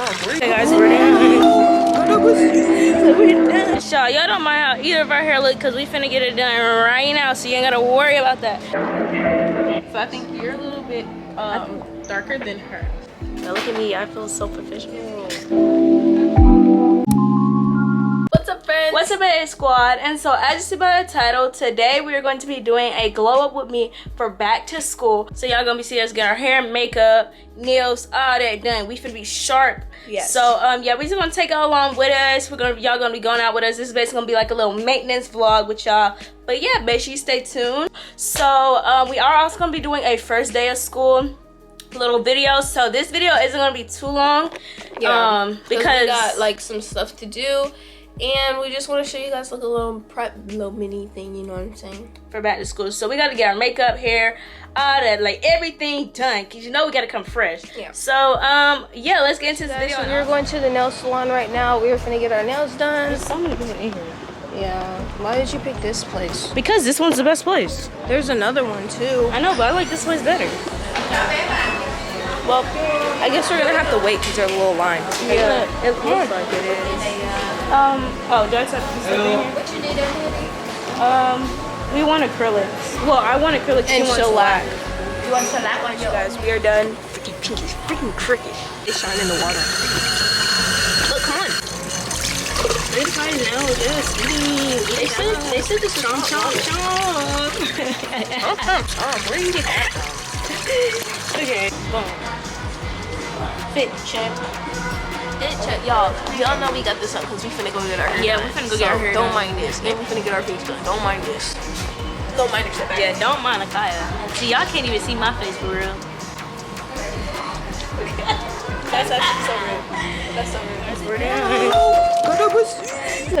Hey guys, we're done. Y'all don't mind how either of our hair look because we finna get it done right now, so you ain't gotta worry about that. So I think you're a little bit darker than her. Now look at me, I feel so professional. What's up, friends? What's up, AA Squad? And so as you see by the title, today we are going to be doing a glow up with me for back to school. So y'all gonna be seeing us get our hair, makeup, nails, all that done. We finna be sharp. Yes. So yeah, we just gonna take y'all along with us. Y'all gonna be going out with us. This is basically gonna be like a little maintenance vlog with y'all. But yeah, make sure you stay tuned. So we are also gonna be doing a first day of school little video. So this video isn't gonna be too long. Yeah. Because we got like some stuff to do. And we just want to show you guys like a little prep, little mini thing, you know what I'm saying? For back to school. So we got to get our makeup, hair, all that, like everything done. Because you know we got to come fresh. Yeah. So, yeah, let's get into this video. So we're going to the nail salon right now. We're finna get our nails done. There's so many people in here. Yeah. Why did you pick this place? Because this one's the best place. There's another one too. I know, but I like this place better. Well, I guess we're going to have to wait because there's a little line. Yeah. It looks like it is. Oh, do I just have to sit in here? What you need, Daddy? We want acrylics. Well, I want acrylics. And shellac. You want shellac on You guys, we are done. Freaking pink is freaking cricket. It's shining in the water. Look, come on. It's fine now, yes. They said this is chomp. Where do you get that from? Okay, boom. Fit check. Y'all know we got this up because we finna go get our hair Yeah, done. we finna go get our hair Don't done. mind this. And we finna get our face done. Don't mind this. Don't mind except Yeah, don't mind Akaya. See, y'all can't even see my face for real. That's actually so real. That's so real.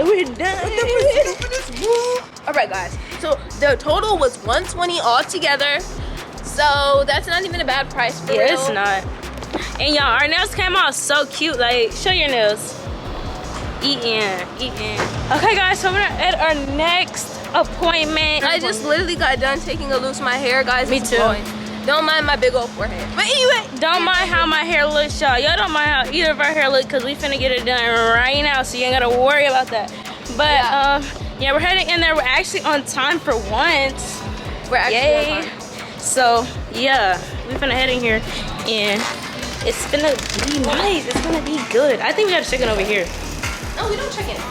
We're done. Alright guys, so the total was $120 all together. So that's not even a bad price for real. Yeah, it's not. And y'all, our nails came out so cute. Like, show your nails. Eat in. Okay, guys, so we're at our next appointment. I just literally got done taking a loose my hair, guys. Me It's too. blowing. Don't mind my big old forehead. But anyway, Don't mind how my hair looks, y'all. Y'all don't mind how either of our hair look because we finna get it done right now, so you ain't gotta worry about that. But yeah, we're heading in there. We're actually on time for once. we're actually Yay. on time. So yeah, we finna head in here and it's gonna be nice. It's gonna be good. I think we gotta check it over here. No, we don't check in.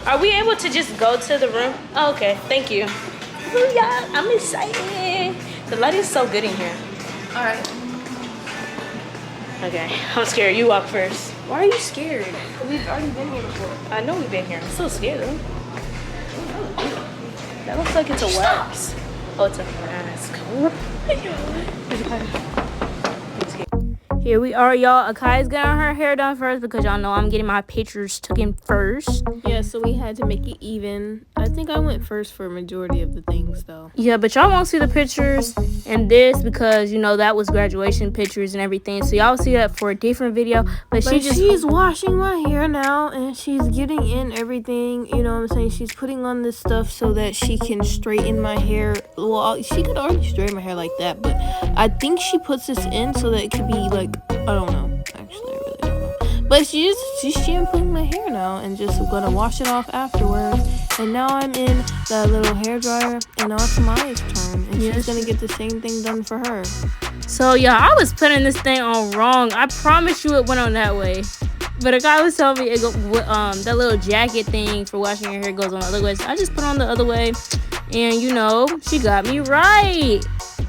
Are we able to just go to the room? Oh, okay, thank you. Oh yeah, I'm excited. The lighting's so good in here. All right. Okay, I'm scared. You walk first. Why are you scared? We've already been here before. I know we've been here. I'm so scared though. That looks like it's a wax. Oh, it's a mask. Here we are, y'all. Akaya's getting her hair done first because y'all know I'm getting my pictures taken first. Yeah, so we had to make it even. I think I went first for a majority of the things though. Yeah, but y'all won't see the pictures in this because, you know, that was graduation pictures and everything. So y'all see that for a different video. But she's washing my hair now and she's getting in everything, you know what I'm saying? She's putting on this stuff so that she can straighten my hair. Well, she could already straighten my hair like that, but I think she puts this in so that it could be like, I don't know. Actually, I really don't know. But she's shampooing my hair now and just gonna wash it off afterwards. And now I'm in the little hair dryer and now it's Maya's turn. And she's gonna get the same thing done for her. So yeah, I was putting this thing on wrong. I promise you it went on that way. But a guy was telling me it that little jacket thing for washing your hair goes on the other way. So I just put on the other way. And you know, she got me right.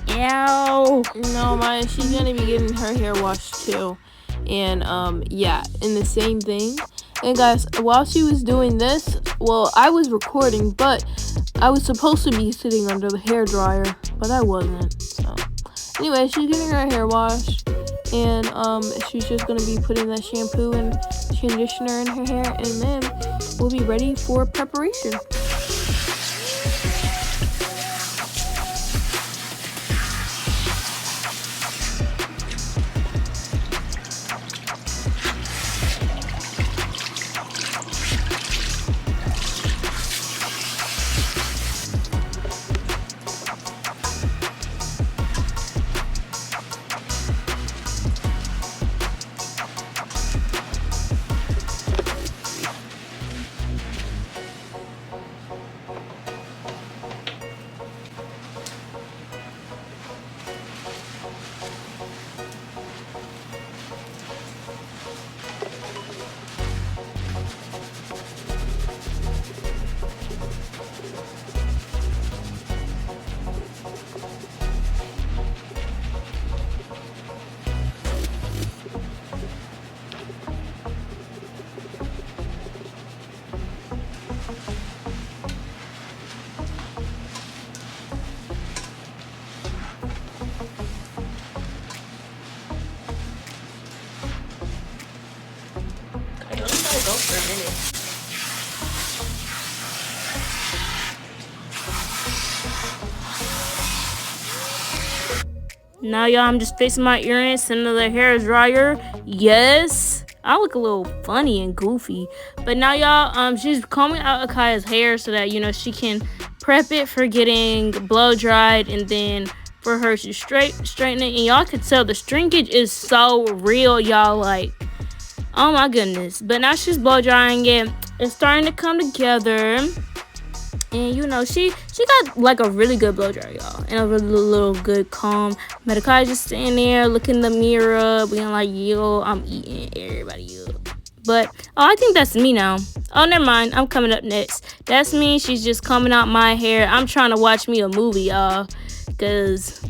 Ow. No, Maya, she's gonna be getting her hair washed too. And yeah, in the same thing. And guys, while she was doing this, well, I was recording, but I was supposed to be sitting under the hair dryer, but I wasn't. So anyway, she's getting her hair washed, and she's just gonna be putting that shampoo and conditioner in her hair, and then we'll be ready for preparation. for a minute. Now, y'all, I'm just fixing my earrings, sending the hair dryer. Yes, I look a little funny and goofy. But now, y'all, she's combing out Akaya's hair so that, you know, she can prep it for getting blow dried and then for her to straighten it. And y'all can tell the shrinkage is so real, y'all. Like, oh my goodness. But now she's blow drying it. It's starting to come together. And, you know, she got, like, a really good blow dry, y'all. And a really little good comb. Akaya's just sitting there, looking in the mirror, being like, yo, I'm eating everybody, yo. But, oh, I think that's me now. Oh, never mind. I'm coming up next. That's me. She's just combing out my hair. I'm trying to watch me a movie, y'all. Because,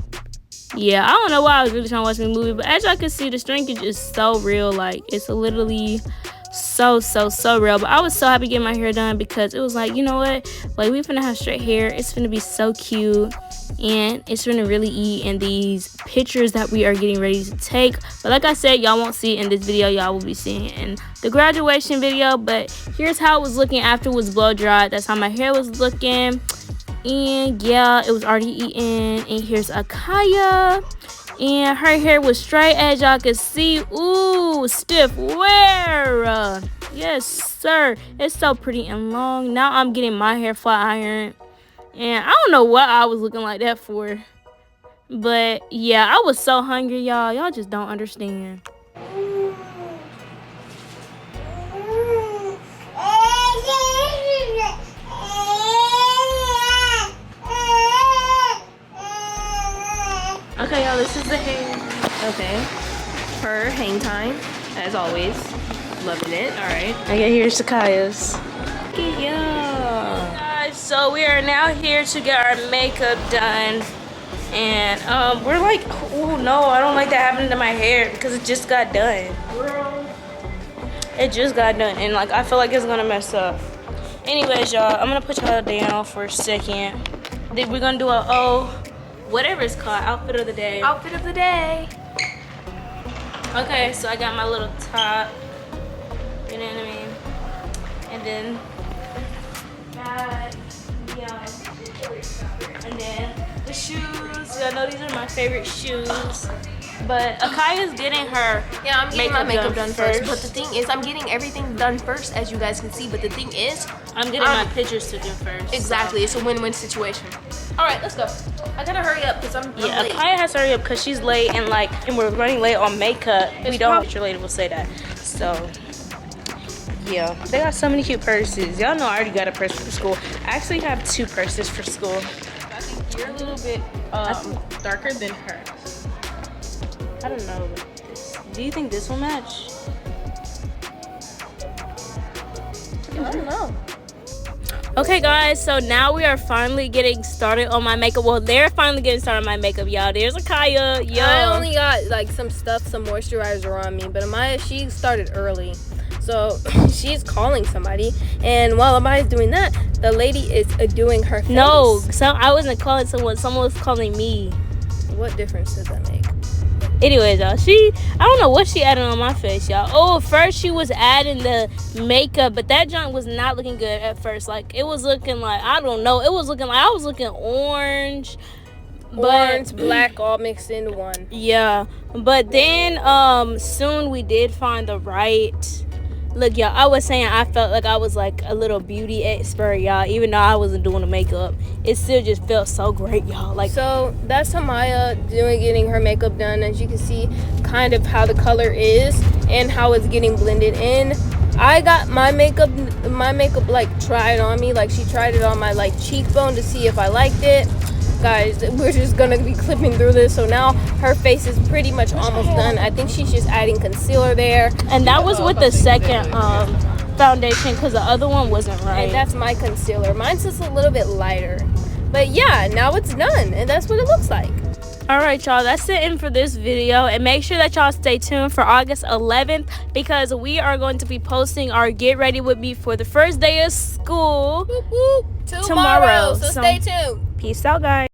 yeah, I don't know why I was really trying to watch me a movie. But as y'all can see, the shrinkage is so real. Like, it's literally so real. But I was so happy getting my hair done because it was like, you know what, like, we finna have straight hair. It's finna be so cute and it's finna really eat in these pictures that we are getting ready to take. But like I said, y'all won't see it in this video. Y'all will be seeing it in the graduation video. But here's how it was looking after it was blow dried. That's how my hair was looking. And yeah, it was already eaten. And here's Akaya. And her hair was straight, as y'all can see. Ooh, stiff wear. Yes, sir. It's so pretty and long. Now I'm getting my hair flat ironed. And I don't know what I was looking like that for. But yeah, I was so hungry, y'all. Y'all just don't understand. Okay, y'all, this is the hair. Okay. Her hang time, as always. Loving it. All right. Okay, here's Akaya's. Yeah. Guys, so we are now here to get our makeup done. And we're like, oh no, I don't like that happening to my hair because it just got done. It just got done. And like, I feel like it's gonna mess up. Anyways, y'all, I'm gonna put y'all down for a second. Then we're gonna do whatever it's called, outfit of the day. Outfit of the day. Okay, so I got my little top, you know what I mean? And then, and then the shoes. I know these are my favorite shoes. But Akaya's getting her I'm getting my makeup done first. But the thing is, I'm getting everything done first, as you guys can see. But the thing is, I'm getting my pictures taken first. Exactly, it's a win-win situation. All right, let's go. I gotta hurry up because I'm late. Akaya has to hurry up because she's late and we're running late on makeup. We don't. Picture lady will say that. So yeah, they got so many cute purses. Y'all know I already got a purse for school. I actually have 2 purses for school. I think you're a little bit darker than her. I don't know. Do you think this will match? I don't know. Okay, guys, so now we are finally getting started on my makeup. Well, they're finally getting started on my makeup, y'all. There's Akaya. Yo. I only got like some moisturizer on me, but she started early. So she's calling somebody, and while Amaya's doing that, the lady is doing her face. No, I wasn't calling someone. Someone was calling me. What difference does that make? Anyways, y'all, I don't know what she added on my face, y'all. Oh, first she was adding the makeup, but that junk was not looking good at first. Like, it was looking like, I don't know, it was looking like I was looking orange, black, all mixed into one. Yeah, but then soon we did find the right look, y'all. I was saying I felt like I was like a little beauty expert, y'all, even though I wasn't doing the makeup. It still just felt so great, y'all. Like, so that's Amaya getting her makeup done. As you can see, kind of how the color is and how it's getting blended in. I got my makeup like tried on me. Like, she tried it on my like cheekbone to see if I liked it. Guys, we're just gonna be clipping through this. So now her face is pretty much almost done. I think she's just adding concealer there, and that was with the second foundation because the other one wasn't right. And that's my concealer. Mine's just a little bit lighter, but yeah, now it's done, and that's what it looks like. All right, y'all, that's the end for this video, and make sure that y'all stay tuned for August 11th because we are going to be posting our Get Ready With Me for the first day of school tomorrow. So stay tuned. Peace out, guys.